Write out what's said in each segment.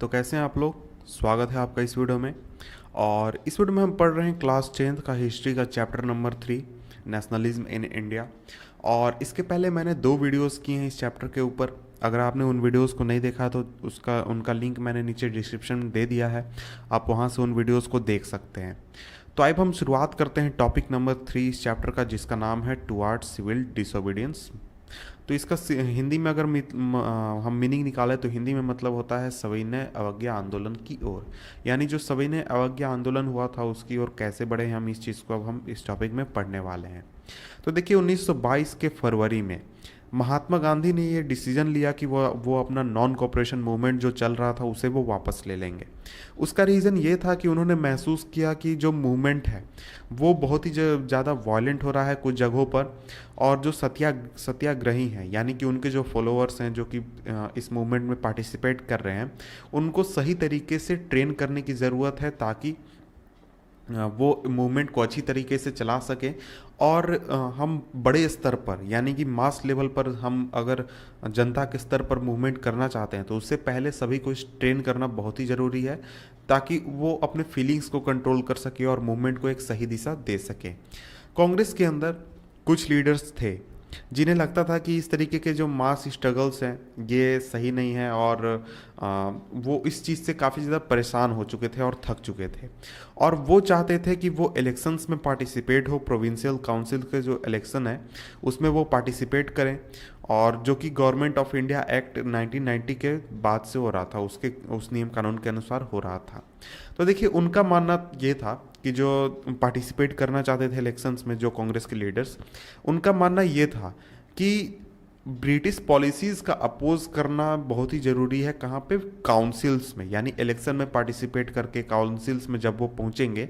तो कैसे हैं आप लोग। स्वागत है आपका इस वीडियो में। और इस वीडियो में हम पढ़ रहे हैं क्लास 10th का हिस्ट्री का chapter number 3, nationalism in India. और इसके पहले मैंने 2 वीडियोस किए हैं इस चैप्टर के ऊपर। अगर आपने उन वीडियोस को नहीं देखा तो उसका उनका लिंक मैंने नीचे डिस्क्रिप्शन में दे दिया है, आप वहां से उन वीडियोस को देख सकते हैं। तो अब हम शुरुआत करते हैं टॉपिक नंबर 3 इस चैप्टर का, जिसका नाम है टुवार्ड्स सिविल डिसोबीडियंस। तो इसका हिंदी में अगर हम मीनिंग निकालें तो हिंदी में मतलब होता है सविनय अवज्ञा आंदोलन की ओर। यानी जो सविनय अवज्ञा आंदोलन हुआ था उसकी ओर कैसे बढ़े हैं हम, इस चीज़ को अब हम इस टॉपिक में पढ़ने वाले हैं। तो देखिए 1922 के फरवरी में महात्मा गांधी ने ये डिसीजन लिया कि वो अपना नॉन कॉपरेशन मूवमेंट जो चल रहा था उसे वो वापस ले लेंगे। उसका रीज़न ये था कि उन्होंने महसूस किया कि जो मूवमेंट है वो बहुत ही ज़्यादा वायलेंट हो रहा है कुछ जगहों पर। और जो सत्याग्रही हैं यानी कि उनके जो फॉलोअर्स हैं जो कि इस मूवमेंट में पार्टिसिपेट कर रहे हैं, उनको सही तरीके से ट्रेन करने की ज़रूरत है ताकि वो मूवमेंट को अच्छी तरीके से चला सके। और हम बड़े स्तर पर यानी कि मास लेवल पर हम अगर जनता के स्तर पर मूवमेंट करना चाहते हैं तो उससे पहले सभी को ट्रेन करना बहुत ही ज़रूरी है ताकि वो अपने फीलिंग्स को कंट्रोल कर सके और मूवमेंट को एक सही दिशा दे सके। कांग्रेस के अंदर कुछ लीडर्स थे जिन्हें लगता था कि इस तरीके के जो मास स्ट्रगल्स हैं ये सही नहीं है, और वो इस चीज़ से काफ़ी ज़्यादा परेशान हो चुके थे और थक चुके थे। और वो चाहते थे कि वो इलेक्शंस में पार्टिसिपेट हो, प्रोविंशियल काउंसिल के जो इलेक्शन है उसमें वो पार्टिसिपेट करें, और जो कि गवर्नमेंट ऑफ इंडिया एक्ट 1990 के बाद से हो रहा था, उसके उस नियम कानून के अनुसार हो रहा था। तो देखिए उनका मानना ये था कि जो पार्टिसिपेट करना चाहते थे इलेक्शंस में जो कांग्रेस के लीडर्स, उनका मानना ये था कि ब्रिटिश पॉलिसीज़ का अपोज करना बहुत ही ज़रूरी है। कहाँ पे? काउंसिल्स में, यानी इलेक्शन में पार्टिसिपेट करके काउंसिल्स में जब वो पहुँचेंगे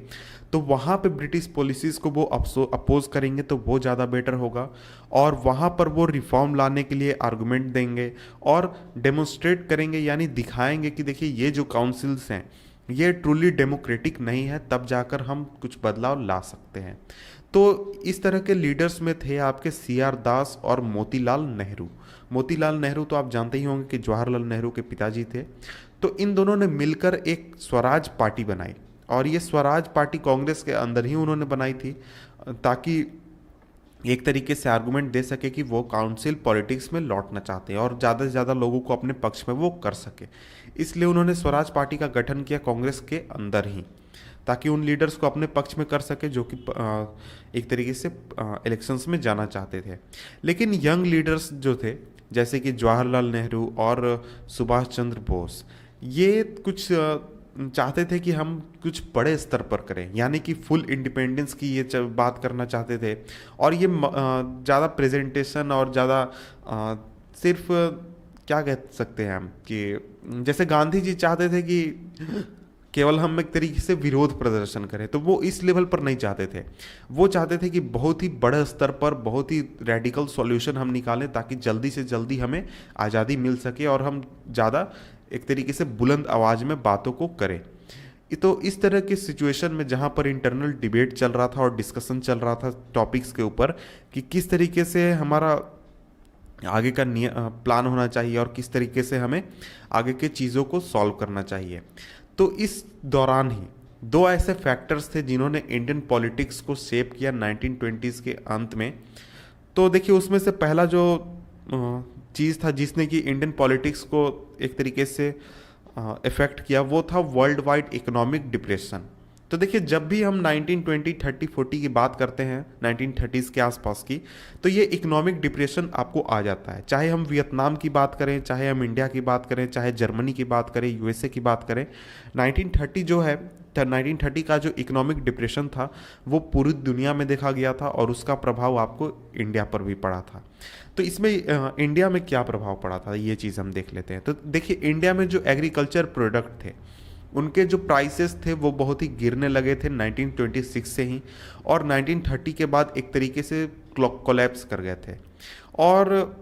तो वहाँ पे ब्रिटिश पॉलिसीज़ को वो अपोज करेंगे तो वो ज़्यादा बेटर होगा। और वहाँ पर वो रिफॉर्म लाने के लिए आर्गुमेंट देंगे और डेमोन्स्ट्रेट करेंगे, यानी दिखाएंगे कि देखिए ये जो काउंसिल्स हैं ये ट्रूली डेमोक्रेटिक नहीं है, तब जाकर हम कुछ बदलाव ला सकते हैं। तो इस तरह के लीडर्स में थे आपके CR दास और मोतीलाल नेहरू। मोतीलाल नेहरू तो आप जानते ही होंगे कि जवाहरलाल नेहरू के पिताजी थे। तो इन दोनों ने मिलकर एक स्वराज पार्टी बनाई, और ये स्वराज पार्टी कांग्रेस के अंदर ही उन्होंने बनाई थी ताकि एक तरीके से आर्गुमेंट दे सके कि वो काउंसिल पॉलिटिक्स में लौटना चाहते हैं और ज़्यादा से ज़्यादा लोगों को अपने पक्ष में वो कर सके। इसलिए उन्होंने स्वराज पार्टी का गठन किया कांग्रेस के अंदर ही, ताकि उन लीडर्स को अपने पक्ष में कर सके जो कि एक तरीके से इलेक्शंस में जाना चाहते थे। लेकिन यंग लीडर्स जो थे जैसे कि जवाहरलाल नेहरू और सुभाष चंद्र बोस, ये कुछ चाहते थे कि हम कुछ बड़े स्तर पर करें, यानी कि फुल इंडिपेंडेंस की ये बात करना चाहते थे। और ये ज़्यादा प्रेजेंटेशन और ज़्यादा सिर्फ क्या कह सकते हैं हम कि जैसे गांधी जी चाहते थे कि केवल हम एक तरीके से विरोध प्रदर्शन करें, तो वो इस लेवल पर नहीं चाहते थे। वो चाहते थे कि बहुत ही बड़े स्तर पर बहुत ही रेडिकल सॉल्यूशन हम निकालें ताकि जल्दी से जल्दी हमें आज़ादी मिल सके और हम ज़्यादा एक तरीके से बुलंद आवाज़ में बातों को करें। तो इस तरह की सिचुएशन में जहाँ पर इंटरनल डिबेट चल रहा था और डिस्कशन चल रहा था टॉपिक्स के ऊपर कि किस तरीके से हमारा आगे का प्लान होना चाहिए और किस तरीके से हमें आगे के चीज़ों को सॉल्व करना चाहिए, तो इस दौरान ही 2 ऐसे फैक्टर्स थे जिन्होंने इंडियन पॉलिटिक्स को शेप किया 1920s के अंत में। तो देखिए उसमें से पहला जो चीज़ था जिसने कि इंडियन पॉलिटिक्स को एक तरीके से इफ़ेक्ट किया वो था वर्ल्ड वाइड इकोनॉमिक डिप्रेशन। तो देखिए जब भी हम 1920, 30, 40 की बात करते हैं 1930s के आसपास की, तो ये इकोनॉमिक डिप्रेशन आपको आ जाता है। चाहे हम वियतनाम की बात करें, चाहे हम इंडिया की बात करें, चाहे जर्मनी की बात करें, USA की बात करें, 1930 जो है 1930 का जो इकोनॉमिक डिप्रेशन था वो पूरी दुनिया में देखा गया था और उसका प्रभाव आपको इंडिया पर भी पड़ा था। तो इसमें इंडिया में क्या प्रभाव पड़ा था ये चीज़ हम देख लेते हैं। तो देखिए इंडिया में जो एग्रीकल्चर प्रोडक्ट थे उनके जो प्राइसेस थे वो बहुत ही गिरने लगे थे 1926 से ही, और 1930 के बाद एक तरीके से कोलैप्स कर गए थे। और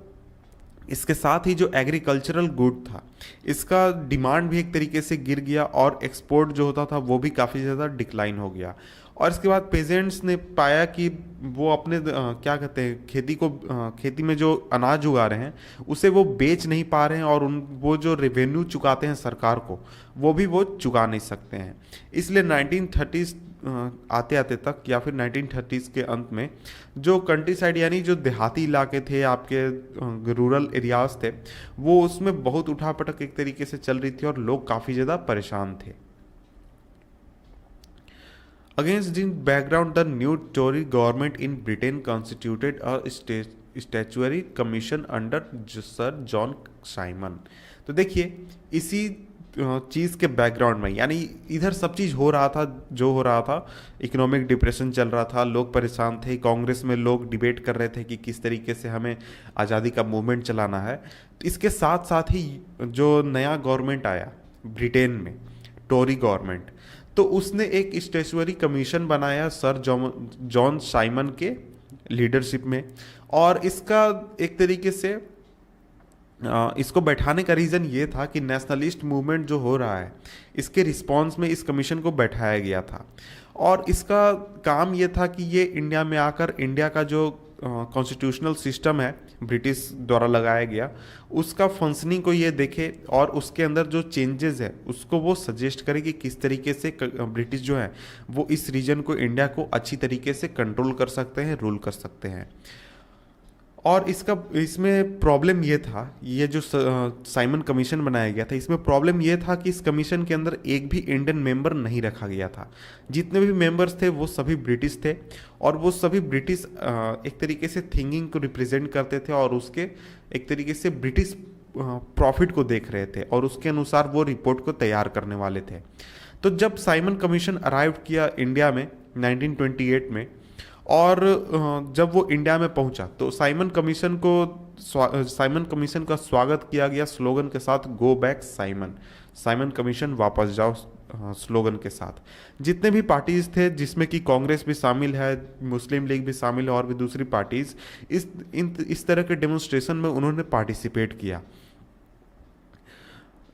इसके साथ ही जो एग्रीकल्चरल गुड था इसका डिमांड भी एक तरीके से गिर गया और एक्सपोर्ट जो होता था वो भी काफ़ी ज़्यादा डिक्लाइन हो गया। और इसके बाद पेजेंट्स ने पाया कि वो अपने क्या कहते हैं खेती में जो अनाज उगा रहे हैं उसे वो बेच नहीं पा रहे हैं, और उन वो जो रेवेन्यू चुकाते हैं सरकार को वो भी वो चुका नहीं सकते हैं। इसलिए 1930s आते आते तक, या फिर 1930s के अंत में, जो कंट्री साइड यानी जो देहाती इलाके थे, आपके रूरल एरियाज थे, वो उसमें बहुत उठापटक एक तरीके से चल रही थी और लोग काफ़ी ज़्यादा परेशान थे। Against this background, the new Tory government in Britain constituted a statutory commission under sir John Simon. तो देखिए, इसी चीज़ के बैकग्राउंड में, यानी इधर सब चीज़ हो रहा था जो हो रहा था, इकोनॉमिक डिप्रेशन चल रहा था, लोग परेशान थे, कांग्रेस में लोग डिबेट कर रहे थे कि किस तरीके से हमें आज़ादी का मूवमेंट चलाना है। तो इसके साथ साथ ही जो नया गवर्नमेंट आया ब्रिटेन में, टोरी गवर्नमेंट, तो उसने एक स्टैट्यूटरी कमीशन बनाया सर जॉन साइमन के लीडरशिप में। और इसका एक तरीके से इसको बैठाने का रीज़न ये था कि नेशनलिस्ट मूवमेंट जो हो रहा है, इसके रिस्पांस में इस कमीशन को बैठाया गया था। और इसका काम ये था कि ये इंडिया में आकर इंडिया का जो कॉन्स्टिट्यूशनल सिस्टम है ब्रिटिश द्वारा लगाया गया, उसका फंक्शनिंग को ये देखे और उसके अंदर जो चेंजेस है उसको वो सजेस्ट करे कि किस तरीके से ब्रिटिश जो है वो इस रीजन को, इंडिया को अच्छी तरीके से कंट्रोल कर सकते हैं, रूल कर सकते हैं। और इसमें प्रॉब्लम ये था, ये जो साइमन कमीशन बनाया गया था, इसमें प्रॉब्लम ये था कि इस कमीशन के अंदर एक भी इंडियन मेंबर नहीं रखा गया था। जितने भी मेंबर्स थे वो सभी ब्रिटिश थे, और वो सभी ब्रिटिश एक तरीके से थिंकिंग को रिप्रेजेंट करते थे, और उसके एक तरीके से ब्रिटिश प्रॉफिट को देख रहे थे, और उसके अनुसार वो रिपोर्ट को तैयार करने वाले थे। तो जब साइमन कमीशन अराइव किया इंडिया में 1928 में, और जब वो इंडिया में पहुंचा, तो साइमन कमीशन का स्वागत किया गया स्लोगन के साथ, go back Simon, Simon commission वापस जाओ, स्लोगन के साथ। जितने भी पार्टीज थे, जिसमें कि कांग्रेस भी शामिल है, मुस्लिम लीग भी शामिल है, और भी दूसरी पार्टीज, इस तरह के डेमोन्स्ट्रेशन में उन्होंने पार्टिसिपेट किया।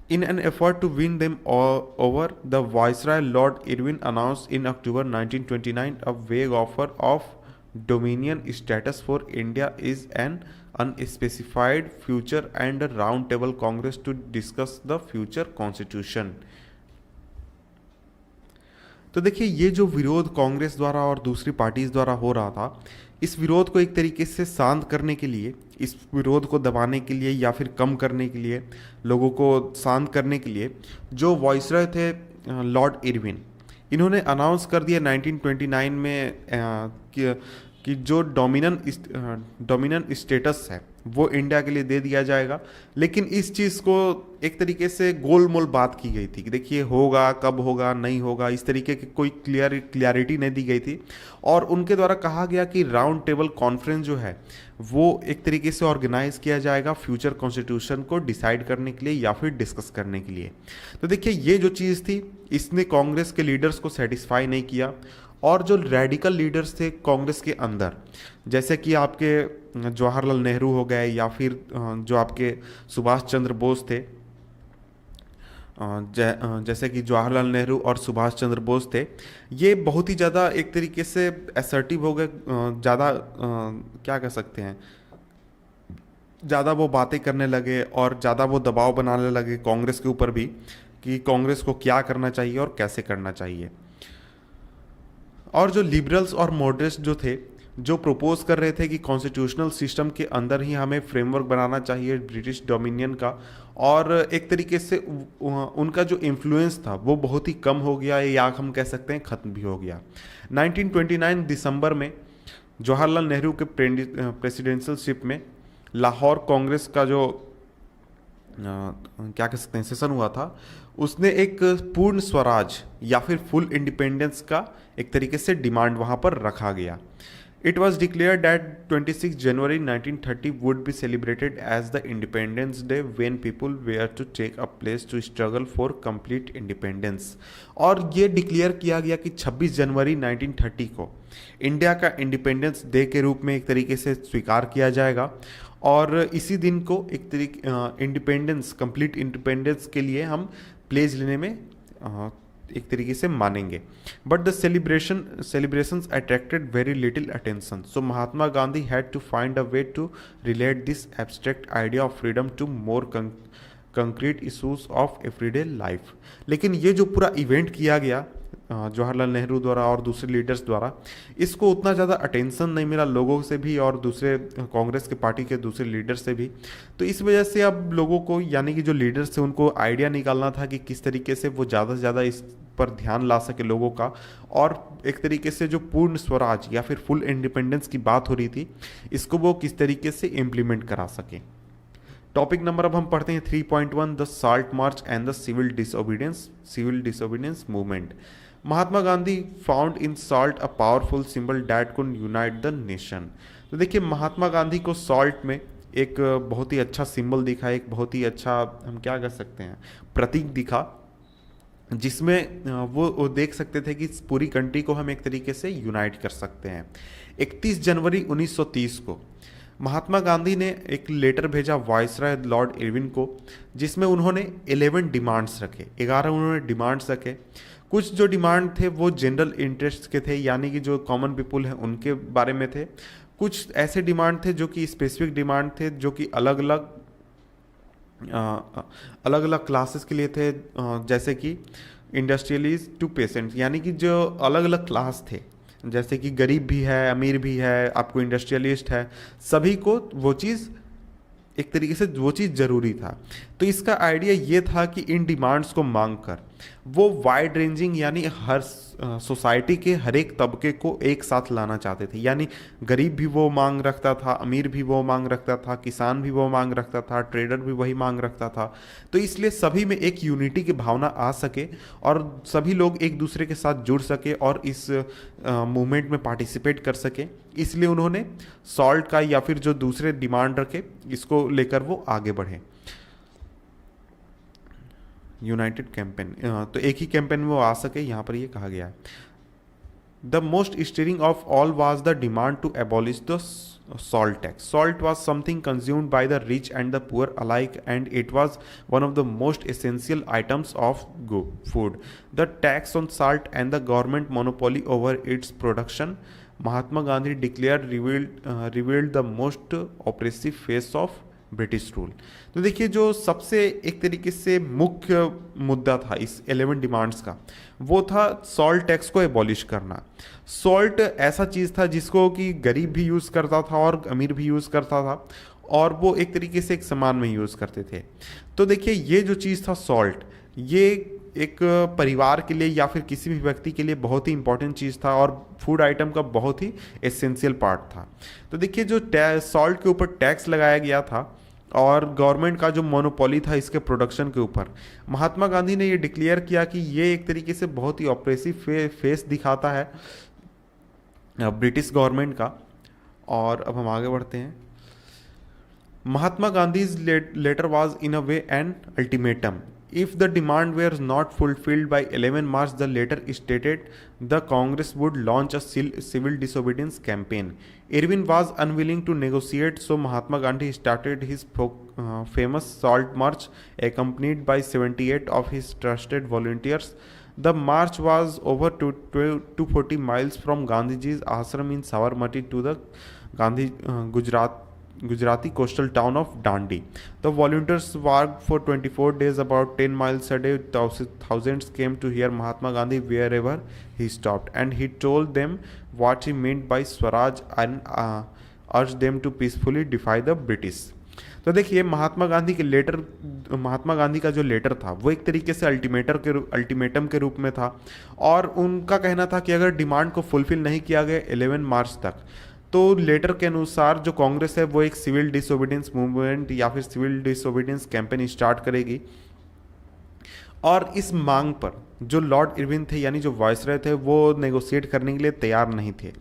In an effort to win them over, the Viceroy Lord Irwin announced in October 1929 a vague offer of dominion status for India is an unspecified future and a round-table Congress to discuss the future constitution। तो देखिए, ये जो विरोध कांग्रेस द्वारा और दूसरी parties द्वारा हो रहा था, इस विरोध को एक तरीके से शांत करने के लिए, इस विरोध को दबाने के लिए या फिर कम करने के लिए, लोगों को शांत करने के लिए, जो वॉइसरॉय थे लॉर्ड इरविन, इन्होंने अनाउंस कर दिया 1929 में कि जो डोमिनेंट स्टेटस है वो इंडिया के लिए दे दिया जाएगा। लेकिन इस चीज़ को एक तरीके से गोलमोल बात की गई थी कि देखिए होगा, कब होगा, नहीं होगा, इस तरीके की कोई क्लियरिटी नहीं दी गई थी। और उनके द्वारा कहा गया कि राउंड टेबल कॉन्फ्रेंस जो है वो एक तरीके से ऑर्गेनाइज किया जाएगा फ्यूचर कॉन्स्टिट्यूशन को डिसाइड करने के लिए या फिर डिस्कस करने के लिए। तो देखिए, ये जो चीज़ थी, इसने कांग्रेस के लीडर्स को सेटिस्फाई नहीं किया, और जो रेडिकल लीडर्स थे कांग्रेस के अंदर, जैसे कि आपके जवाहरलाल नेहरू हो गए, या फिर जो आपके सुभाष चंद्र बोस थे, जैसे कि जवाहरलाल नेहरू और सुभाष चंद्र बोस थे, ये बहुत ही ज़्यादा एक तरीके से असर्टिव हो गए, ज़्यादा क्या कह सकते हैं, ज़्यादा वो बातें करने लगे और ज़्यादा वो दबाव बनाने लगे कांग्रेस के ऊपर भी, कि कांग्रेस को क्या करना चाहिए और कैसे करना चाहिए। और जो लिबरल्स और मॉडरेट्स जो थे, जो प्रपोज कर रहे थे कि कॉन्स्टिट्यूशनल सिस्टम के अंदर ही हमें फ्रेमवर्क बनाना चाहिए ब्रिटिश डोमिनियन का, और एक तरीके से उनका जो इन्फ्लुएंस था वो बहुत ही कम हो गया, या हम कह सकते हैं ख़त्म भी हो गया। 1929 दिसंबर में जवाहरलाल नेहरू के प्रेसिडेंशियलशिप में लाहौर कांग्रेस का जो क्या कह सकते हैं सेशन हुआ था, उसने एक पूर्ण स्वराज या फिर फुल इंडिपेंडेंस का एक तरीके से डिमांड वहाँ पर रखा गया। It was declared that 26 January 1930 would be celebrated as the Independence Day when people were to take a place to struggle for complete independence। और ये डिक्लेयर किया गया कि 26 जनवरी 1930 को इंडिया का इंडिपेंडेंस डे के रूप में एक तरीके से स्वीकार किया जाएगा, और इसी दिन को एक तरीके इंडिपेंडेंस, कंप्लीट इंडिपेंडेंस के लिए हम प्लेज लेने में एक तरीके से मानेंगे। But the celebrations attracted very little attention, so Mahatma Gandhi had to find a way to relate this abstract idea of freedom to more concrete issues of everyday life. लेकिन ये जो पूरा इवेंट किया गया जवाहरलाल नेहरू द्वारा और दूसरे लीडर्स द्वारा, इसको उतना ज़्यादा अटेंशन नहीं मिला लोगों से भी और दूसरे कांग्रेस के पार्टी के दूसरे लीडर्स से भी। तो इस वजह से अब लोगों को, यानी कि जो लीडर्स थे, उनको आइडिया निकालना था कि किस तरीके से वो ज़्यादा से ज़्यादा इस पर ध्यान ला सके लोगों का, और एक तरीके से जो पूर्ण स्वराज या फिर फुल इंडिपेंडेंस की बात हो रही थी, इसको वो किस तरीके से इम्प्लीमेंट करा सके। टॉपिक नंबर अब हम पढ़ते हैं 3.1, the salt march and the civil disobedience movement. Mahatma Gandhi found in salt a powerful symbol that could unite the nation. तो देखिए, महात्मा गांधी को सॉल्ट में एक बहुत ही अच्छा सिंबल दिखा, एक बहुत ही अच्छा, हम क्या कह सकते हैं, प्रतीक दिखा, जिसमें वो देख सकते थे कि इस पूरी कंट्री को हम एक तरीके से यूनाइट कर सकते हैं। 31 जनवरी 1930 को महात्मा गांधी ने एक लेटर भेजा वायसराय लॉर्ड इरविन को, जिसमें उन्होंने 11 डिमांड्स रखे, 11 उन्होंने डिमांड्स रखे। कुछ जो डिमांड थे वो जनरल इंटरेस्ट के थे, यानी कि जो कॉमन पीपुल हैं उनके बारे में थे। कुछ ऐसे डिमांड थे जो कि स्पेसिफिक डिमांड थे, जो कि अलग अलग क्लासेस के लिए थे, जैसे कि इंडस्ट्रियलिस्ट टू पेशेंट्स, यानी कि जो अलग अलग क्लास थे, जैसे कि गरीब भी है, अमीर भी है, आपको इंडस्ट्रियलिस्ट है, सभी को वो चीज़, एक तरीके से वो चीज़ ज़रूरी था। तो इसका आइडिया ये था कि इन डिमांड्स को मांग कर वो वाइड रेंजिंग, यानी हर सोसाइटी के हर एक तबके को एक साथ लाना चाहते थे, यानी गरीब भी वो मांग रखता था, अमीर भी वो मांग रखता था, किसान भी वो मांग रखता था, ट्रेडर भी वही मांग रखता था। तो इसलिए सभी में एक यूनिटी की भावना आ सके और सभी लोग एक दूसरे के साथ जुड़ सके और इस मूवमेंट में पार्टिसिपेट कर सके, इसलिए उन्होंने सॉल्ट का या फिर जो दूसरे डिमांड रखे, इसको लेकर वो आगे बढ़े। यूनाइटेड कैंपेन, तो एक ही कैंपेन में वो आ सके, यहाँ पर ये कहा गया है। The most stirring of all was the demand to abolish the salt tax. Salt was something consumed by the rich and the poor alike, and it was one of the most essential items of food. The tax on salt and the government monopoly over its production, Mahatma Gandhi declared, revealed the most oppressive face of British rule. तो देखिए, जो सबसे एक तरीके से मुख्य मुद्दा था इस 11 डिमांड्स का, वो था सॉल्ट टैक्स को एबॉलिश करना। सॉल्ट ऐसा चीज़ था जिसको कि गरीब भी यूज़ करता था और अमीर भी यूज़ करता था, और वो एक तरीके से एक समान में यूज़ करते थे। तो देखिए, ये जो चीज़ था सॉल्ट, ये एक परिवार के लिए या फिर किसी भी व्यक्ति के लिए बहुत ही इंपॉर्टेंट चीज़ था और फूड आइटम का बहुत ही एसेंशियल पार्ट था। तो देखिए, जो सॉल्ट के ऊपर टैक्स लगाया गया था और गवर्नमेंट का जो मोनोपोली था इसके प्रोडक्शन के ऊपर, महात्मा गांधी ने ये डिक्लेयर किया कि ये एक तरीके से बहुत ही ऑप्रेसिव फेस दिखाता है ब्रिटिश गवर्नमेंट का। और अब हम आगे बढ़ते हैं। महात्मा Gandhi's letter was in a way an ultimatum. If the demand were not fulfilled by 11 March, the letter stated the Congress would launch a civil disobedience campaign. Irwin was unwilling to negotiate, so Mahatma Gandhi started his famous Salt March, accompanied by 78 of his trusted volunteers. The march was over 240 miles from Gandhiji's ashram in Sabarmati to the Gujarati coastal town of Dandi. The volunteers worked for 24 days, about 10 miles a day. Thousands came to hear Mahatma Gandhi wherever he stopped, and he told them what he meant by Swaraj and urged them to peacefully defy the British. तो देखिए, महात्मा गांधी का जो letter था वो एक तरीके से ultimatum के रूप में था, और उनका कहना था कि अगर डिमांड को फुलफिल नहीं किया गया 11 मार्च तक, तो लेटर के अनुसार जो कांग्रेस है वो एक सिविल डिसोबीडियंस मूवमेंट या फिर सिविल डिसोबीडियंस कैंपेन स्टार्ट करेगी। और इस मांग पर जो लॉर्ड इरविन थे, यानी जो वायसरॉय थे, वो नेगोशिएट करने के लिए तैयार नहीं थे।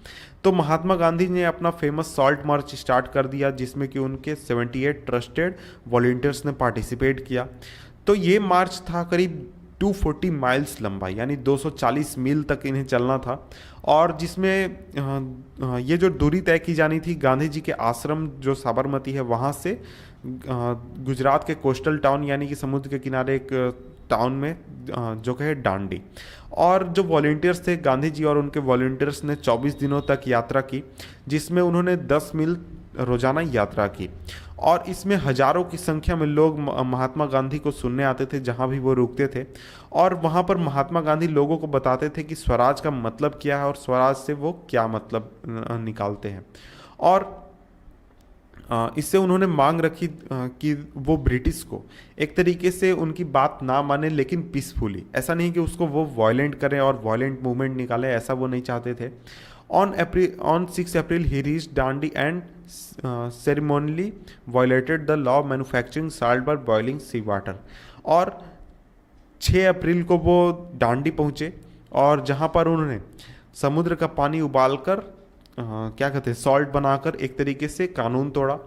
तो महात्मा गांधी ने अपना फेमस सॉल्ट मार्च स्टार्ट कर दिया, जिसमें कि उनके 78 ट्रस्टेड वॉलंटियर्स ने पार्टिसिपेट किया। तो ये मार्च था करीब 240 माइल्स लंबा, यानी 240 मील तक इन्हें चलना था। और जिसमें ये जो दूरी तय की जानी थी गांधी जी के आश्रम जो साबरमती है वहाँ से गुजरात के कोस्टल टाउन यानी कि समुद्र के किनारे एक टाउन में जो कि है डांडी। और जो वॉलेंटियर्स थे, गांधी जी और उनके वॉलेंटियर्स ने 24 दिनों तक यात्रा की, जिसमें उन्होंने 10 मील रोजाना यात्रा की। और इसमें हजारों की संख्या में लोग महात्मा गांधी को सुनने आते थे जहां भी वो रुकते थे। और वहां पर महात्मा गांधी लोगों को बताते थे कि स्वराज का मतलब क्या है और स्वराज से वो क्या मतलब निकालते हैं। और इससे उन्होंने मांग रखी कि वो ब्रिटिश को एक तरीके से उनकी बात ना माने, लेकिन पीसफुली, ऐसा नहीं कि उसको वो वायलेंट करें और वायलेंट मूवमेंट निकाले, ऐसा वो नहीं चाहते थे। On 6 April, he reached Dandi and ceremonially violated the law of manufacturing salt by boiling sea water। और 6 अप्रैल को वो डांडी पहुंचे और जहां पर उन्होंने समुद्र का पानी उबालकर क्या कहते हैं, सॉल्ट बनाकर एक तरीके से कानून तोड़ा,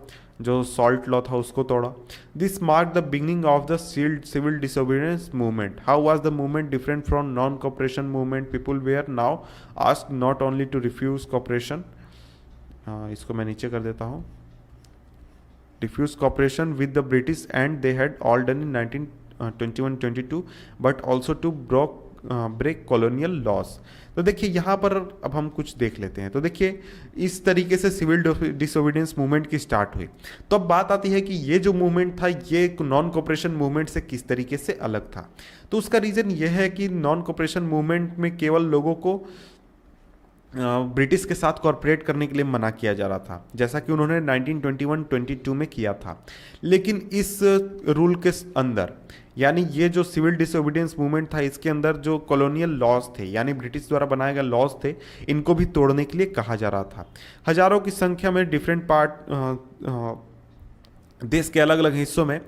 जो सॉल्ट लॉ था उसको तोड़ा। This mark the beginning of the civil disobedience movement. How was the movement different from non cooperation movement? People were now asked not only to refuse cooperation, इसको मैं नीचे कर देता हूँ, refuse cooperation with the British and they had all done in 1921-22 but also to break colonial laws. तो देखिए यहाँ पर अब हम कुछ देख लेते हैं। तो देखिए इस तरीके से सिविल डिसोबीडियंस मूवमेंट की स्टार्ट हुई। तो अब बात आती है कि ये जो मूवमेंट था ये नॉन कॉपरेशन मूवमेंट से किस तरीके से अलग था। तो उसका रीज़न ये है कि नॉन कॉपरेशन मूवमेंट में केवल लोगों को ब्रिटिश के साथ कॉर्पोरेट करने के लिए मना किया जा रहा था, जैसा कि उन्होंने 1921-22 में किया था। लेकिन इस रूल के अंदर, यानी ये जो सिविल डिसोबीडियंस मूवमेंट था, इसके अंदर जो कॉलोनियल लॉज थे यानी ब्रिटिश द्वारा बनाए गए लॉज थे, इनको भी तोड़ने के लिए कहा जा रहा था। हजारों की संख्या में डिफरेंट देश के अलग अलग हिस्सों में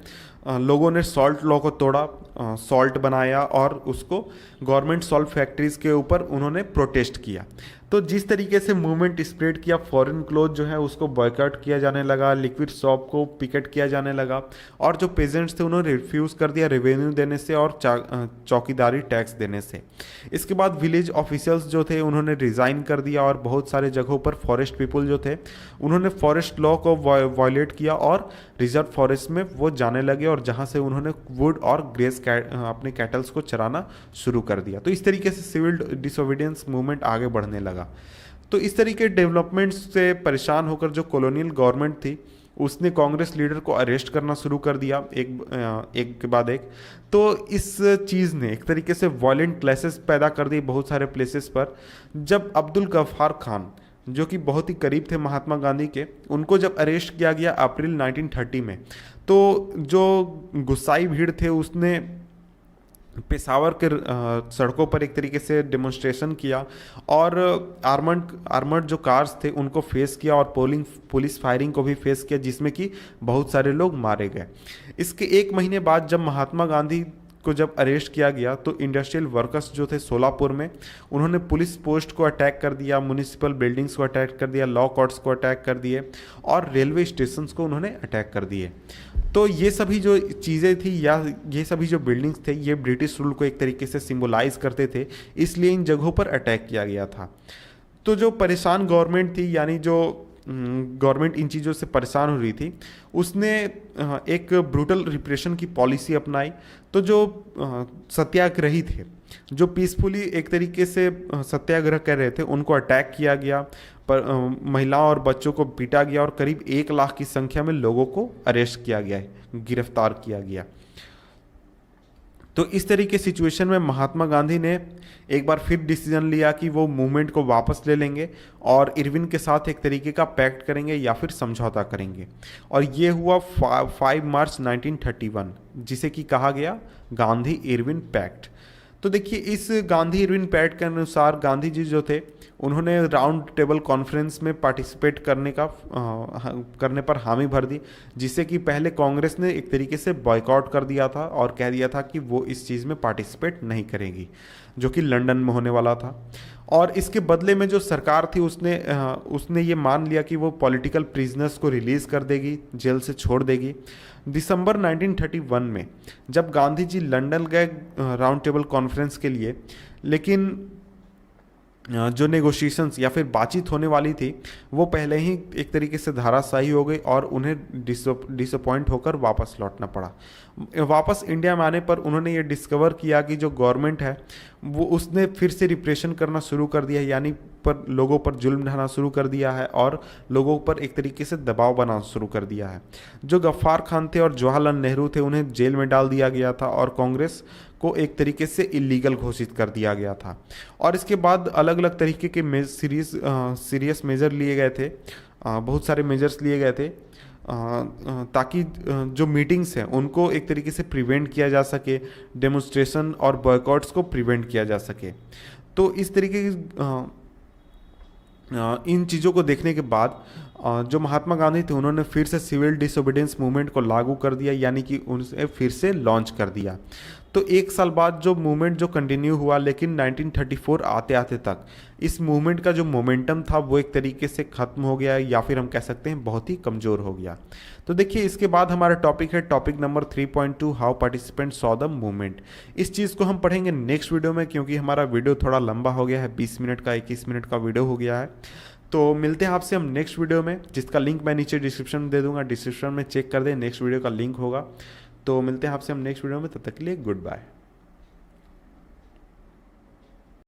लोगों ने सॉल्ट लॉ को तोड़ा, सॉल्ट बनाया और उसको गवर्नमेंट सॉल्ट फैक्ट्रीज के ऊपर उन्होंने प्रोटेस्ट किया। तो जिस तरीके से मूवमेंट स्प्रेड किया, फॉरेन क्लोथ जो है उसको बॉयकॉट किया जाने लगा, लिक्विड शॉप को पिकेट किया जाने लगा, और जो पेजेंट्स थे उन्होंने रिफ्यूज़ कर दिया रेवेन्यू देने से और चौकीदारी टैक्स देने से। इसके बाद विलेज ऑफिशियल्स जो थे उन्होंने रिज़ाइन कर दिया और बहुत सारे जगहों पर फॉरेस्ट पीपल जो थे उन्होंने फॉरेस्ट लॉ को वायलेट किया और रिजर्व फॉरेस्ट में वो जाने लगे, और जहाँ से उन्होंने वुड और ग्रेस अपने कैटल्स को चराना शुरू कर दिया। तो इस तरीके से सिविल डिसोबीडियंस मूवमेंट आगे बढ़ने लगा। तो इस तरीके डेवलपमेंट्स से परेशान होकर जो कॉलोनियल गवर्नमेंट थी उसने कांग्रेस लीडर को अरेस्ट करना शुरू कर दिया, एक के बाद एक। तो इस चीज़ ने एक तरीके से वायलेंट क्लैशेस पैदा कर दी बहुत सारे प्लेसेस पर। जब अब्दुल गफ्फार खान, जो कि बहुत ही करीब थे महात्मा गांधी के, उनको जब अरेस्ट किया गया अप्रैल 1930 में, तो जो गुस्साई भीड़ थे उसने पेशावर के सड़कों पर एक तरीके से डेमोन्स्ट्रेशन किया और आर्मर्ड जो कार्स थे उनको फेस किया और पुलिस फायरिंग को भी फेस किया, जिसमें कि बहुत सारे लोग मारे गए। इसके एक महीने बाद जब महात्मा गांधी को जब अरेस्ट किया गया तो इंडस्ट्रियल वर्कर्स जो थे सोलापुर में, उन्होंने पुलिस पोस्ट को अटैक कर दिया, म्यूनिसिपल बिल्डिंग्स को अटैक कर दिया, लॉ कोर्ट्स को अटैक कर दिए और रेलवे स्टेशंस को उन्होंने अटैक कर दिए। तो ये सभी जो चीज़ें थी या ये सभी जो बिल्डिंग्स थे ये ब्रिटिश रूल को एक तरीके से सिंबलाइज करते थे, इसलिए इन जगहों पर अटैक किया गया था। तो जो परेशान गवर्नमेंट थी, यानी जो गवर्नमेंट इन चीज़ों से परेशान हो रही थी, उसने एक ब्रूटल रिप्रेशन की पॉलिसी अपनाई। तो जो सत्याग्रही थे, जो पीसफुली एक तरीके से सत्याग्रह कर रहे थे, उनको अटैक किया गया, पर महिलाओं और बच्चों को पीटा गया और करीब 1 लाख की संख्या में लोगों को अरेस्ट किया गया, गिरफ्तार किया गया। तो इस तरीके सिचुएशन में महात्मा गांधी ने एक बार फिर डिसीजन लिया कि वो मूवमेंट को वापस ले लेंगे और इरविन के साथ एक तरीके का पैक्ट करेंगे या फिर समझौता करेंगे। और ये हुआ 5 मार्च 1931, जिसे कि कहा गया गांधी इरविन पैक्ट। तो देखिए इस गांधी इरविन पैक्ट के अनुसार गांधी जी जो थे उन्होंने राउंड टेबल कॉन्फ्रेंस में पार्टिसिपेट करने पर हामी भर दी, जिससे कि पहले कांग्रेस ने एक तरीके से बॉयकॉट कर दिया था और कह दिया था कि वो इस चीज़ में पार्टिसिपेट नहीं करेगी, जो कि लंदन में होने वाला था। और इसके बदले में जो सरकार थी उसने ये मान लिया कि वो पॉलिटिकल प्रिजनर्स को रिलीज़ कर देगी, जेल से छोड़ देगी। दिसंबर 1931 में जब गांधी जी लंदन गए राउंड टेबल कॉन्फ्रेंस के लिए, लेकिन जो नेगोशिएशंस या फिर बातचीत होने वाली थी वो पहले ही एक तरीके से धाराशाही हो गई और उन्हें डिसअपॉइंट होकर वापस लौटना पड़ा। वापस इंडिया में आने पर उन्होंने ये डिस्कवर किया कि जो गवर्नमेंट है वो उसने फिर से रिप्रेशन करना शुरू कर दिया है, यानी पर लोगों पर जुल्म ढाना शुरू कर दिया है और लोगों पर एक तरीके से दबाव बनाना शुरू कर दिया है। जो गफ्फार खान थे और जवाहरलाल नेहरू थे उन्हें जेल में डाल दिया गया था और कांग्रेस को एक तरीके से इलीगल घोषित कर दिया गया था। और इसके बाद अलग अलग तरीके के सीरियस मेजर लिए गए थे, बहुत सारे मेजर्स लिए गए थे ताकि जो मीटिंग्स हैं उनको एक तरीके से प्रिवेंट किया जा सके, डेमोन्स्ट्रेशन और बॉयकॉट्स को प्रिवेंट किया जा सके। तो इस तरीके की इन चीज़ों को देखने के बाद जो महात्मा गांधी थे उन्होंने फिर से सिविल डिसोबीडियंस मूवमेंट को लागू कर दिया, यानी कि उनसे फिर से लॉन्च कर दिया। तो एक साल बाद जो मूवमेंट जो कंटिन्यू हुआ, लेकिन 1934 आते आते तक इस मूवमेंट का जो मोमेंटम था वो एक तरीके से ख़त्म हो गया, या फिर हम कह सकते हैं बहुत ही कमज़ोर हो गया। तो देखिए इसके बाद हमारा टॉपिक है topic number 3.2, how participant saw the movement. इस चीज़ को हम पढ़ेंगे नेक्स्ट वीडियो में, क्योंकि हमारा वीडियो थोड़ा लंबा हो गया है, 20 मिनट का 21 मिनट का वीडियो हो गया है। तो मिलते हैं आपसे हम नेक्स्ट वीडियो में, जिसका लिंक मैं नीचे डिस्क्रिप्शन में दे दूंगा, डिस्क्रिप्शन में चेक कर दें, नेक्स्ट वीडियो का लिंक होगा। तो मिलते हैं आपसे हम नेक्स्ट वीडियो में, तब तक के लिए गुड बाय।